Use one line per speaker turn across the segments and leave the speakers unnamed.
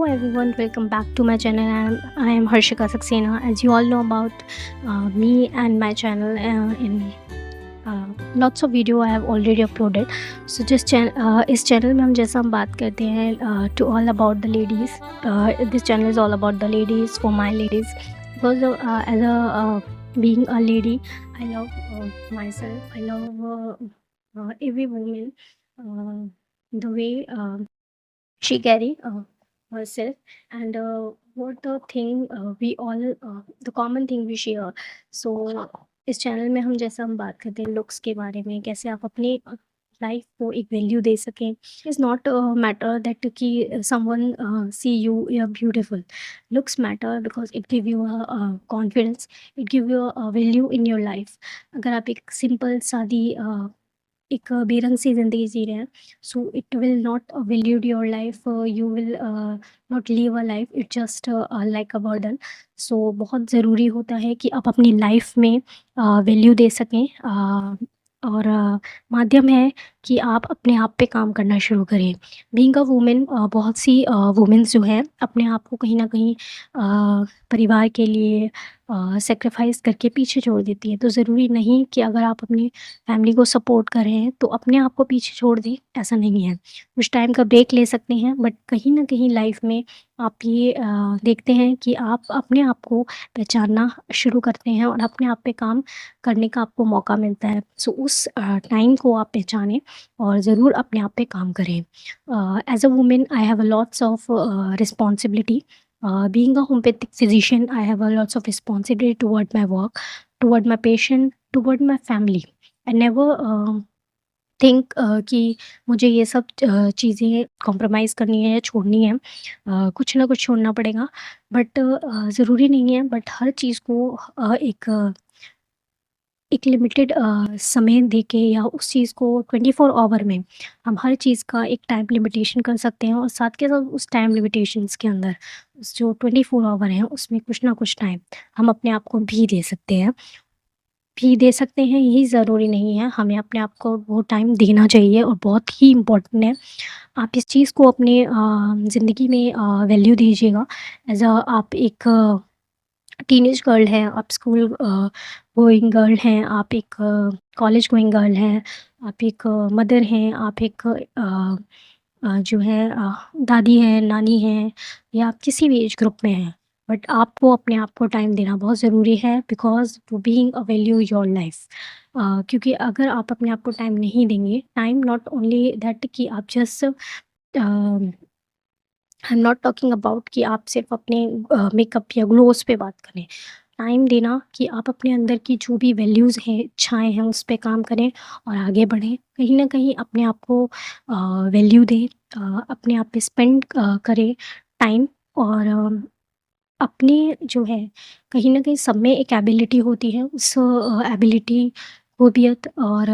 Hello everyone, welcome back to my channel. I am Harshika Saxena. As you all know about me and my channel, in lots of video I have already uploaded. So इस channel में हम बात करते हैं to all about the ladies. This channel is all about the ladies, for my ladies, because as a being a lady, I love myself. I love every woman, the way she carry herself, and what the thing we all the common thing we share. So इस channel में हम बात करते हैं looks के बारे में, कैसे आप अपनी लाइफ को एक वैल्यू दे सकें. इज़ नॉट मैटर दैट कि someone see you you are beautiful. Looks matter because it give you a confidence, it give you a value in your life. अगर आप एक सिंपल सादी एक बेरंग सी ज़िंदगी जी रहे हैं, so it will not valued your life. You will not live a life, it just like a burden. So बहुत ज़रूरी होता है कि आप अपनी लाइफ में वैल्यू दे सकें, और माध्यम है कि आप अपने आप पे काम करना शुरू करें. बीइंग अ वुमेन, बहुत सी वुमेन्स जो हैं अपने आप को कहीं न कहीं परिवार के लिए सैक्रिफाइस करके पीछे छोड़ देती हैं. तो ज़रूरी नहीं कि अगर आप अपनी फैमिली को सपोर्ट कर रहे हैं तो अपने आप को पीछे छोड़ दें, ऐसा नहीं है. कुछ टाइम का ब्रेक ले सकते हैं, बट कहीं न कहीं लाइफ में आप ये देखते हैं कि आप अपने आप को पहचानना शुरू करते हैं और अपने आप पे काम करने का आपको मौका मिलता है. सो उस टाइम को आप पहचानें और ज़रूर अपने आप पे काम करें. As a women I have a lots of responsibility. Being a homeopathic physician, I have a lots of responsibility toward my work, toward my patient, toward my family. I never think कि मुझे ये सब चीज़ें compromise करनी है या छोड़नी है. कुछ ना कुछ छोड़ना पड़ेगा, बट ज़रूरी नहीं है. बट हर चीज़ को एक लिमिटेड समय दे के या उस चीज़ को 24 आवर में हम हर चीज़ का एक टाइम लिमिटेशन कर सकते हैं, और साथ के साथ उस टाइम लिमिटेशंस के अंदर उस जो 24 आवर हैं उसमें कुछ ना कुछ टाइम हम अपने आप को भी दे सकते हैं. यही ज़रूरी नहीं है, हमें अपने आप को वो टाइम देना चाहिए और बहुत ही इम्पोर्टेंट है. आप इस चीज़ को अपने ज़िंदगी में वैल्यू दीजिएगा. एज़ अ आप एक टीनेज गर्ल हैं, आप स्कूल गोइंग गर्ल हैं, आप एक कॉलेज गोइंग गर्ल हैं, आप एक मदर हैं, आप एक जो है दादी हैं, नानी हैं, या आप किसी भी एज ग्रुप में हैं. बट आपको अपने आप को टाइम देना बहुत ज़रूरी है, because to being a value your life. क्योंकि अगर आप अपने आप को टाइम नहीं देंगे, टाइम नॉट ओनली दैट कि आप just I am not talking about कि आप सिर्फ अपने मेकअप या ग्लोव्स पे बात करें. टाइम देना कि आप अपने अंदर की जो भी वैल्यूज़ हैं, इच्छाएँ हैं, उस पे काम करें और आगे बढ़ें. कहीं न कहीं अपने आप को वैल्यू दें, अपने आप पे स्पेंड करें टाइम. और अपनी जो है कहीं न कहीं सब में एक एबिलिटी होती है, उस एबिलिटी, क़ोबियत और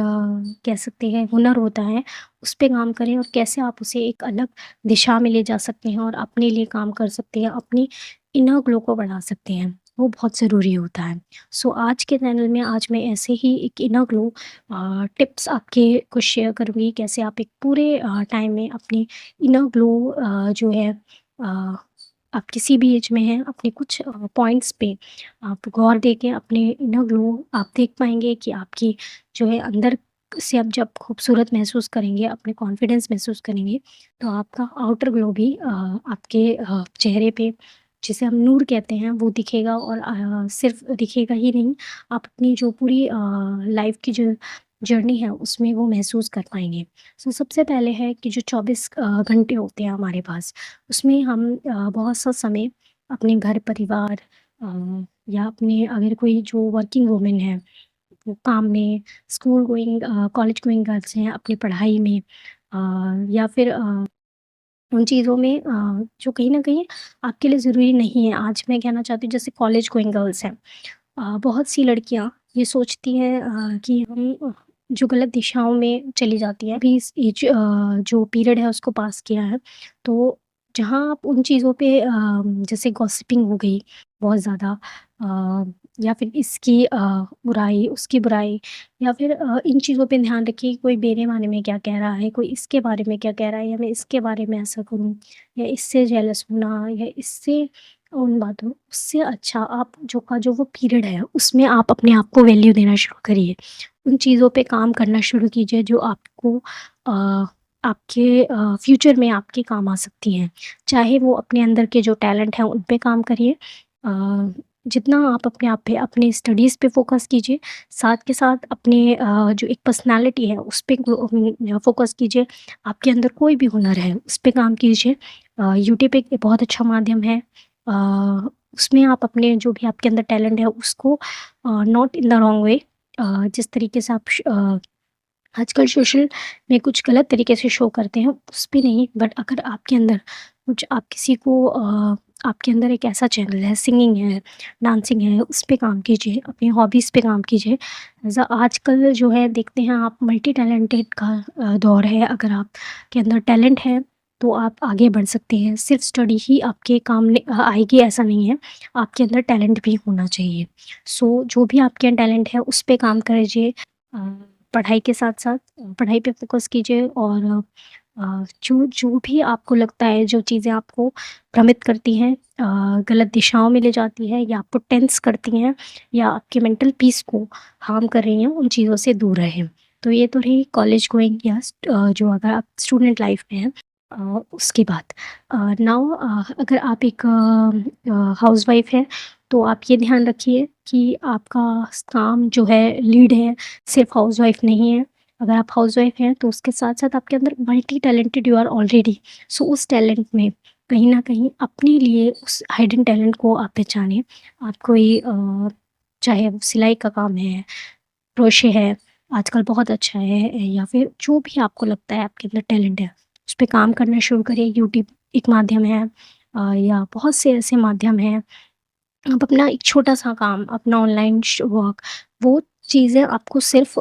कह सकते हैं हुनर होता है, उस पे काम करें और कैसे आप उसे एक अलग दिशा में ले जा सकते हैं और अपने लिए काम कर सकते हैं, अपनी इनर ग्लो को बढ़ा सकते हैं, वो बहुत ज़रूरी होता है. सो आज के चैनल में आज मैं ऐसे ही एक इनर ग्लो टिप्स आपके कुछ शेयर करूँगी, कैसे आप एक पूरे टाइम में अपनी इनर ग्लो जो है, अ, आप किसी भी एज में हैं, अपने कुछ पॉइंट्स पे आप गौर देके अपने इनर ग्लो आप देख पाएँगे कि आपकी जो है अंदर से आप जब खूबसूरत महसूस करेंगे, अपने कॉन्फिडेंस महसूस करेंगे, तो आपका आउटर ग्लो भी आपके चेहरे पे, जिसे हम नूर कहते हैं, वो दिखेगा. और सिर्फ़ दिखेगा ही नहीं, आप अपनी जो पूरी लाइफ़ की जो जर्नी है उसमें वो महसूस कर पाएँगे. सो सबसे पहले है कि जो 24 घंटे होते हैं हमारे पास, उसमें हम बहुत सा समय अपने घर परिवार, या अपने अगर कोई जो वर्किंग वूमेन है वो काम में, school going college going girls हैं अपनी पढ़ाई में, या फिर उन चीज़ों में जो कहीं न कहीं आपके लिए ज़रूरी नहीं है. आज मैं कहना चाहती हूँ जैसे कॉलेज गोइंग गर्ल्स हैं, बहुत सी लड़कियाँ ये सोचती हैं कि हम जो गलत दिशाओं में चली जाती हैं. अभी इस एज जो पीरियड है उसको पास किया है, तो जहाँ आप उन चीज़ों पे जैसे गॉसिपिंग हो गई बहुत ज़्यादा, या फिर इसकी बुराई, उसकी बुराई, या फिर इन चीज़ों पे ध्यान रखिए कि कोई मेरे बारे में क्या कह रहा है, कोई इसके बारे में क्या कह रहा है, या मैं इसके बारे में ऐसा करूँ, या इससे जेलस होना, या इससे उन बातों उससे अच्छा आप जो वो पीरियड है उसमें आप अपने आप को वैल्यू देना शुरू करिए। उन चीज़ों पे काम करना शुरू कीजिए जो आपको आपके फ्यूचर में आपके काम आ सकती हैं। चाहे वो अपने अंदर के जो टैलेंट हैं उन पे काम करिए। जितना आप अपने आप पे अपनी स्टडीज़ पे फ़ोकस कीजिए, साथ के साथ अपने जो एक पर्सनैलिटी है उस पे फ़ोकस कीजिए। आपके अंदर कोई भी हुनर है उस पे काम कीजिए। यूट्यूब एक बहुत अच्छा माध्यम है। उसमें आप अपने जो भी आपके अंदर टैलेंट है उसको not in the wrong way, जिस तरीके से आप आजकल सोशल में कुछ गलत तरीके से शो करते हैं उस पे नहीं, बट अगर आपके अंदर कुछ आप किसी को आपके अंदर एक ऐसा चैनल है, सिंगिंग है, डांसिंग है, उस पे काम कीजिए, अपनी हॉबीज़ पे काम कीजिए। आजकल जो है देखते हैं आप मल्टी टैलेंटेड का दौर है। अगर आपके अंदर टैलेंट है तो आप आगे बढ़ सकते हैं। सिर्फ स्टडी ही आपके काम आएगी ऐसा नहीं है, आपके अंदर टैलेंट भी होना चाहिए। सो जो भी आपके अंदर टैलेंट है उस पे काम कीजिए। पढ़ाई के साथ-साथ पढ़ाई पे फ़ोकस कीजिए, और जो जो भी आपको लगता है, जो चीज़ें आपको भ्रमित करती हैं, गलत दिशाओं में ले जाती हैं, या आपको टेंस करती हैं, या आपके मेंटल पीस को हार्म कर रही हैं, उन चीज़ों से दूर रहें। तो ये तो रही कॉलेज गोइंग या जो अगर आप स्टूडेंट लाइफ़ में हैं उसकी बात। नाउ अगर आप एक हाउसवाइफ़ हैं, तो आप ये ध्यान रखिए कि आपका काम जो है लीड है, सिर्फ़ हाउसवाइफ़ नहीं है। अगर आप हाउसवाइफ़ हैं तो उसके साथ-साथ आपके अंदर multi talented you are already. So उस टैलेंट में कहीं न कहीं अपने लिए उस हिडन टैलेंट को आप पहचानें। आप कोई चाहे वो सिलाई का काम है, क्रोशे है, आजकल बहुत अच्छा है, या फिर जो भी आपको लगता है आपके अंदर टैलेंट है, उस पे काम करना शुरू करिए। यूट्यूब एक माध्यम है, या बहुत से ऐसे माध्यम हैं। आप अपना एक छोटा-सा काम, अपना ऑनलाइन वर्क, वो चीज़ें आपको सिर्फ़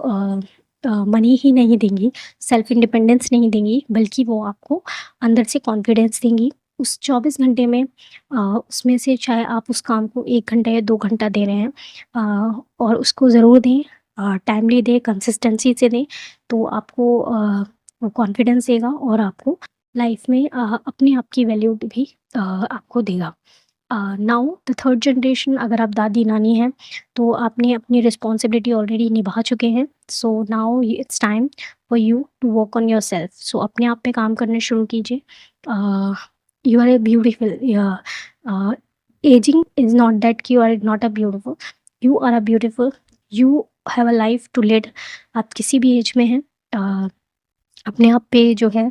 मनी ही नहीं देंगी, सेल्फ इंडिपेंडेंस नहीं देंगी, बल्कि वो आपको अंदर से कॉन्फिडेंस देंगी। उस 24 घंटे में उसमें से चाहे आप उस काम को 1 घंटा या 2 घंटा दे रहे हैं, और उसको ज़रूर दें, टाइमली दें, कंसिस्टेंसी से दें, तो आपको वो कॉन्फिडेंस देगा, और आपको लाइफ़ में अपने आप की वैल्यू भी आपको देगा। नाउ द थर्ड जनरेशन, अगर आप दादी-नानी हैं, तो आपने अपनी रिस्पॉन्सिबिलिटी ऑलरेडी निभा चुके हैं। So now it's time for you to work on yourself. So अपने आप पे काम करना शुरू कीजिए। You are a beautiful, ageing is not that कि you are not a beautiful, you are a beautiful, you have a life to lead. आप किसी भी एज में हैं, अपने आप पे जो है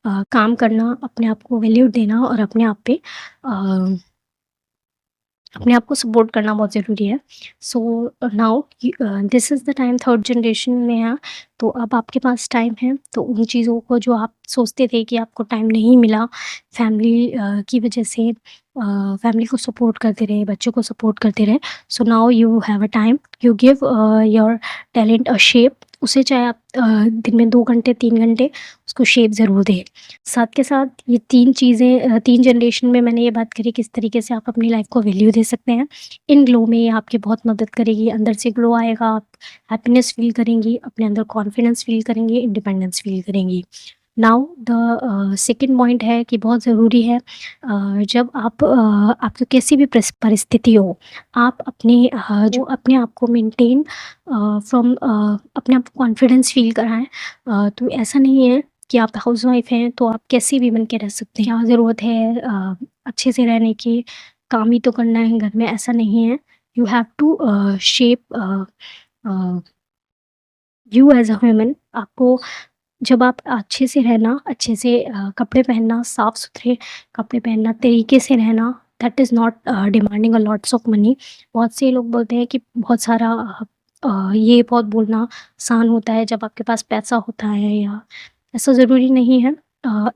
काम करना, अपने आप को वैल्यू देना, और अपने आप को सपोर्ट करना बहुत ज़रूरी है। So now this is the time, third generation में है, तो अब आपके पास टाइम है, तो उन चीज़ों को जो आप सोचते थे कि आपको टाइम नहीं मिला फैमिली की वजह से, फैमिली को सपोर्ट करते रहे, बच्चों को सपोर्ट करते रहे। So now you have a time, you give your talent a shape. उसे चाहे आप दिन में 2 घंटे, 3 घंटे उसको शेप ज़रूर दें। साथ के साथ ये 3 चीज़ें, 3 जनरेशन में मैंने ये बात करी किस तरीके से आप अपनी लाइफ़ को वैल्यू दे सकते हैं। इन ग्लो में ये आपकी बहुत मदद करेगी, अंदर से ग्लो आएगा, आप हैप्पीनेस फ़ील करेंगी, अपने अंदर कॉन्फिडेंस फ़ील करेंगी, इंडिपेंडेंस फ़ील करेंगी। नाउ द सेकंड पॉइंट है कि बहुत ज़रूरी है, जब आपको कैसी भी परिस्थिति हो, आप जो अपने आप को मेंटेन अपने आप को कॉन्फिडेंस फ़ील कराएँ। तो ऐसा नहीं है कि आप हाउसवाइफ़ हैं तो आप कैसी भी बन के रह सकते हैं। क्या ज़रूरत है अच्छे से रहने की, काम ही तो करना है घर में, ऐसा नहीं है। You have to shape you as a human. आपको जब आप अच्छे से रहना, अच्छे से कपड़े पहनना, साफ-सुथरे कपड़े पहनना, तरीके से रहना, that is not demanding a lots of money. बहुत से लोग बोलते हैं कि बहुत सारा ये बहुत बोलना आसान होता है जब आपके पास पैसा होता है, या ऐसा ज़रूरी नहीं है।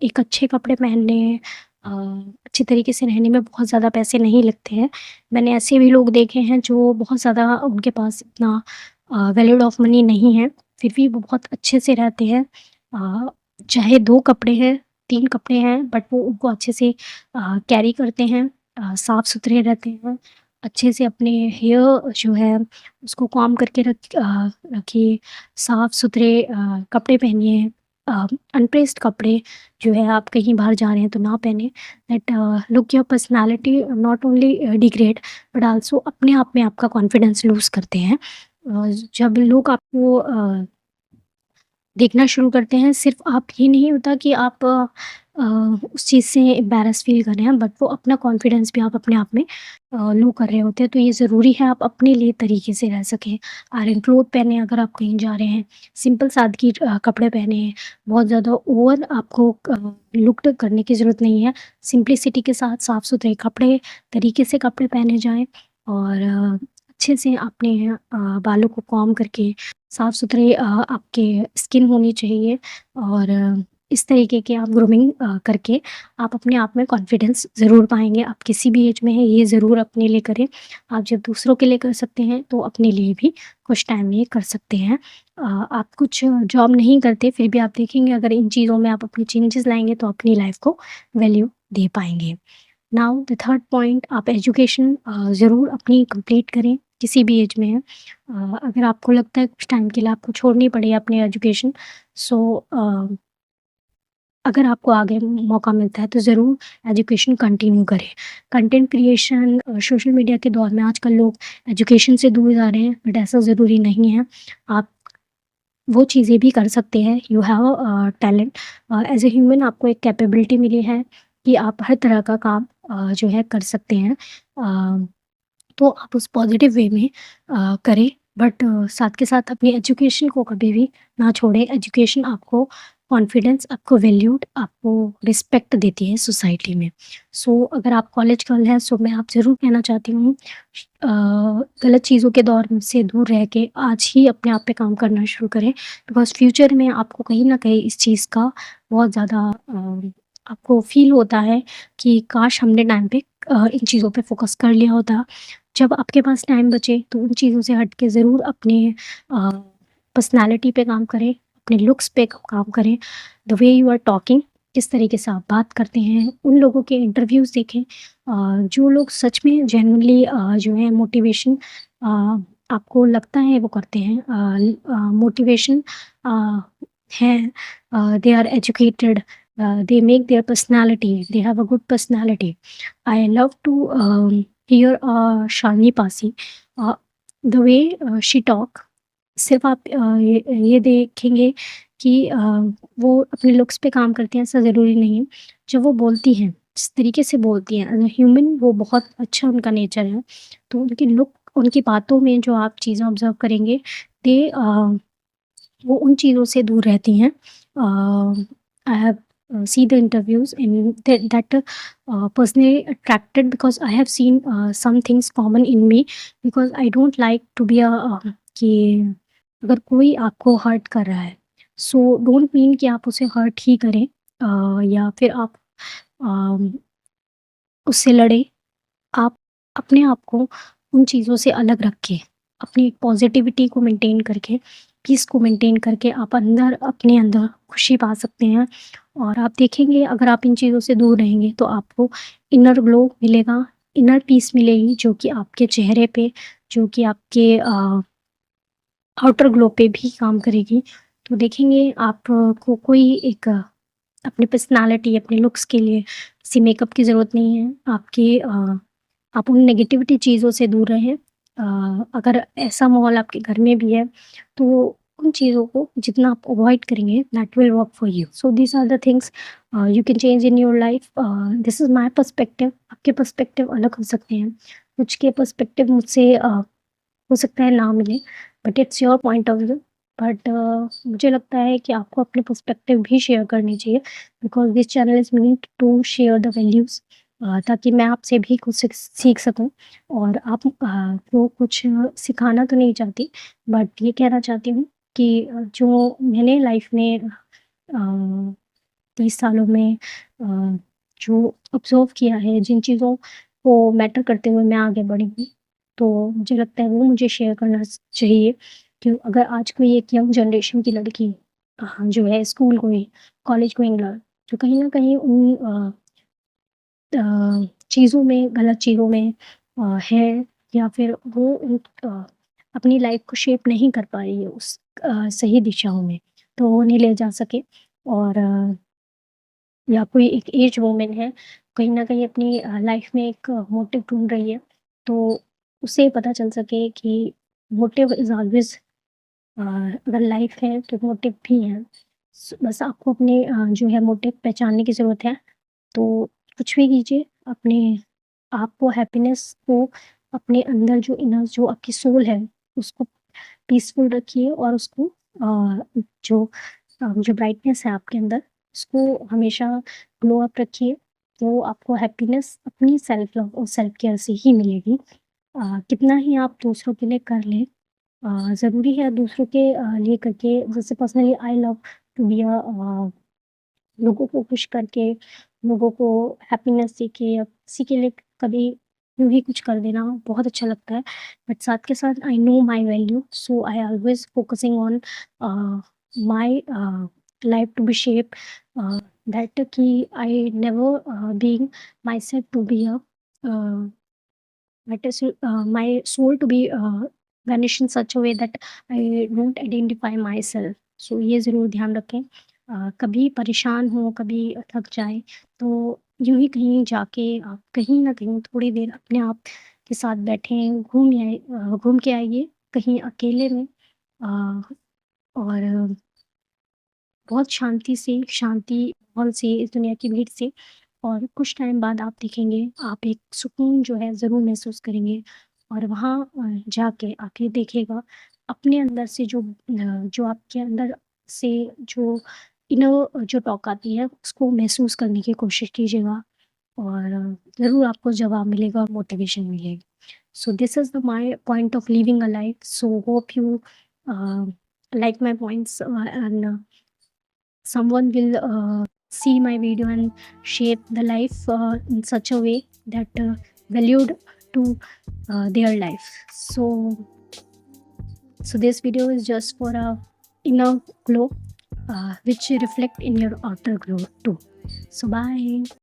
एक अच्छे कपड़े पहनने, अ, अच्छे तरीके से रहने में बहुत ज़्यादा पैसे नहीं लगते हैं। मैंने ऐसे भी लोग देखे हैं जो बहुत ज़्यादा उनके पास इतना वैल्यूड ऑफ मनी नहीं है, फिर भी वो बहुत अच्छे से रहते हैं। अ, चाहे 2 कपड़े हैं, 3 कपड़े हैं, बट वो उनको अच्छे से कैरी करते हैं, साफ-सुथरे रहते हैं, अच्छे से अपने हेयर जो है उसको कॉम्ब करके रखिए, साफ-सुथरे कपड़े पहनिए। अनप्रेस्ड कपड़े जो है आप कहीं बाहर जा रहे हैं तो ना पहने। That look your personality not only degrade but also अपने आप में आपका कॉन्फिडेंस लूज़ करते हैं। जब लोग आपको देखना शुरू करते हैं, सिर्फ़ आप ये नहीं होता कि आप उस चीज़ से एम्बैरेस फ़ील कर रहे हैं, बट वो अपना कॉन्फिडेंस भी आप अपने आप में लो कर रहे होते हैं। तो ये ज़रूरी है आप अपने लिए तरीके से रह सकें। आयरन क्लॉथ पहने अगर आप कहीं जा रहे हैं, सिंपल सादगी कपड़े पहने, बहुत ज़्यादा ओवर आपको लुक्ड करने की ज़रूरत नहीं है। सिंप्लिसिटी के साथ साफ-सुथरे कपड़े, तरीके से कपड़े पहने जाएँ और अच्छे से अपने बालों को कॉम्ब करके साफ-सुथरे आपके स्किन होनी चाहिए और इस तरीके की आप ग्रूमिंग करके आप अपने आप में कॉन्फिडेंस ज़रूर पाएँगे। आप किसी भी एज में हैं, ये ज़रूर अपने लिए करें। आप जब दूसरों के लिए कर सकते हैं, तो अपने लिए भी कुछ टाइम में कर सकते हैं। आप कुछ जॉब नहीं करते, फिर भी आप देखेंगे अगर इन चीज़ों में आप अपनी चेंजेस लाएँगे, तो अपनी लाइफ़ को वैल्यू दे पाएँगे। नाउ द थर्ड पॉइंट, आप एजुकेशन ज़रूर अपनी कंप्लीट करें, किसी भी एज में हैं। अगर आपको लगता है कुछ टाइम के लिए आपको छोड़नी पड़े अपनी एजुकेशन, सो अगर आपको आगे मौका मिलता है तो ज़रूर एजुकेशन कंटिन्यू करें। कंटेंट क्रिएशन सोशल मीडिया के दौर में आजकल लोग एजुकेशन से दूर जा रहे हैं, बट ऐसा ज़रूरी नहीं है। आप वो चीज़ें भी कर सकते हैं। You have talent, as a human आपको एक कैपेबिलिटी मिली है कि आप हर तरह का काम जो है कर सकते हैं। तो आप उस पॉजिटिव वे में करें, बट साथ के साथ अपनी एजुकेशन को कभी भी ना छोड़ें। एजुकेशन आपको कॉन्फिडेंस, आपको वैल्यूड, आपको रिस्पेक्ट देती है सोसाइटी में। सो अगर आप कॉलेज गर्ल हैं, सो मैं आप ज़रूर कहना चाहती हूँ गलत चीज़ों के दौर से दूर रह के आज ही अपने आप पे काम करना शुरू करें, बिकॉज़ फ्यूचर में आपको कहीं न कहीं इस चीज़ का बहुत ज़्यादा आपको फ़ील होता है कि काश हमने टाइम पे इन चीज़ों पे फ़ोकस कर लिया होता। जब आपके पास टाइम बचे तो उन चीज़ों से हट के ज़रूर अपने पर्सनैलिटी पे काम करें, अपने लुक्स पे काम करें, the way you are talking, किस तरीके से आप बात करते हैं, उन लोगों के इंटरव्यूज़ देखें जो लोग सच में जेन्युइनली जो है मोटिवेशन आपको लगता है वो करते हैं। मोटिवेशन है, they are educated, they make their personality, they have a good personality. I love to hear Shalini Pasi, the way she talk, सिर्फ आप ये देखेंगे कि वो अपने लुक्स पे काम करती हैं ऐसा ज़रूरी नहीं है। जब वो बोलती हैं, जिस तरीके से बोलती हैं एज़ अ ह्यूमन वो बहुत अच्छा उनका नेचर है। तो उनकी लुक, उनकी बातों में जो आप चीज़ें ऑब्ज़र्व करेंगे, दे वो उन चीज़ों से दूर रहती हैं। I have see the interviews and that personally attracted because I have seen some things common in me, because I don't like to be a कि अगर कोई आपको हर्ट कर रहा है, सो डोंट मीन कि आप उसे हर्ट ही करें या फिर आप अम, उससे लड़ें। आप अपने आप को उन चीज़ों से अलग रख के, अपनी पॉज़िटिविटी को मेंटेन करके, पीस को मेंटेन करके आप अपने अंदर खुशी पा सकते हैं। और आप देखेंगे अगर आप इन चीज़ों से दूर रहेंगे तो आपको इनर ग्लो मिलेगा, इनर पीस मिलेगी जो कि आपके चेहरे पे, जो कि आपके आउटर ग्लो पे भी काम करेगी। तो देखेंगे को कोई एक अपनी पर्सनैलिटी, अपने लुक्स के लिए किसी मेकअप की ज़रूरत नहीं है। आप उन नेगेटिविटी चीज़ों से दूर रहें। अगर ऐसा माहौल आपके घर में भी है, तो उन चीज़ों को जितना आप अवॉइड करेंगे that will work for you. So these are the things you can change in your life. This is my perspective. आपके पर्सपेक्टिव अलग हो सकते हैं। कुछ के पर्सपेक्टिव मुझसे हो सकता है ना मिले, but it's your point of view. But मुझे लगता है कि आपको अपने पर्सपेक्टिव भी शेयर करनी चाहिए, because this channel is meant to share the values, ताकि मैं आपसे भी कुछ सीख सकूँ। और आप को कुछ सिखाना तो नहीं चाहती, बट ये कहना चाहती हूँ कि जो मैंने लाइफ में 30 सालों में जो ऑब्ज़र्व किया है, जिन चीज़ों को मैटर करते हुए मैं आगे बढ़ी हूँ, तो मुझे लगता है वो मुझे शेयर करना चाहिए। कि अगर आज कोई एक यंग जनरेशन की लड़की जो है school going, college going girl, जो कहीं न कहीं उन चीज़ों में, गलत चीज़ों में है, या फिर वो अपनी लाइफ को शेप नहीं कर पा रही है उस सही दिशाओं में, तो वो उन्हें ले जा सके। और या कोई एक एज वूमेन है, कहीं न कहीं अपनी लाइफ में एक मोटिव ढूँढ रही है, तो उसे पता चल सके कि मोटिव इज़ ऑलवेज़ अगर लाइफ है तो मोटिव भी है। बस आपको अपने जो है मोटिव पहचानने की ज़रूरत है। तो कुछ भी कीजिए, अपने आप को हैप्पीनेस को अपने अंदर जो इनर जो आपकी सोल है, उसको पीसफुल रखिए और उसको जो ब्राइटनेस है आपके अंदर, उसको हमेशा ग्लो अप रखिए। तो आपको हैप्पीनेस अपनी सेल्फ लव और सेल्फ केयर से ही मिलेगी। कितना ही आप दूसरों के लिए कर लें, ज़रूरी है दूसरों के लिए करके, जैसे personally I love to be लोगों को खुश करके, लोगों को हैप्पीनेस देके या किसी के लिए कभी यूँ ही कुछ कर देना बहुत अच्छा लगता है। बट साथ के साथ I know my value, so I always focusing on my life to be shape that कि I never being my self to be that is my soul to be vanished in such a way that I don't identify myself. So ये ज़रूर ध्यान रखें। कभी परेशान हो, कभी थक जाएँ, तो यूँ ही कहीं जाके आप कहीं न कहीं थोड़ी देर अपने आप के साथ बैठें, घूम के आइए कहीं अकेले में, अ, और बहुत शांति माहौल से, इस दुनिया की भीड़ से, और कुछ टाइम बाद आप देखेंगे, आप एक सुकून जो है ज़रूर महसूस करेंगे। और वहाँ जाके आप ये देखिएगा, अपने अंदर से जो आपके अंदर से जो इनर जो टॉक आती है, उसको महसूस करने की कोशिश कीजिएगा, और ज़रूर आपको जवाब मिलेगा और मोटिवेशन मिलेगी। So this is the my point of living a life. So hope you like my points, and someone will see my video and shape the life in such a way that valued to their life. So this video is just for a inner glow which reflect in your outer glow too. So bye.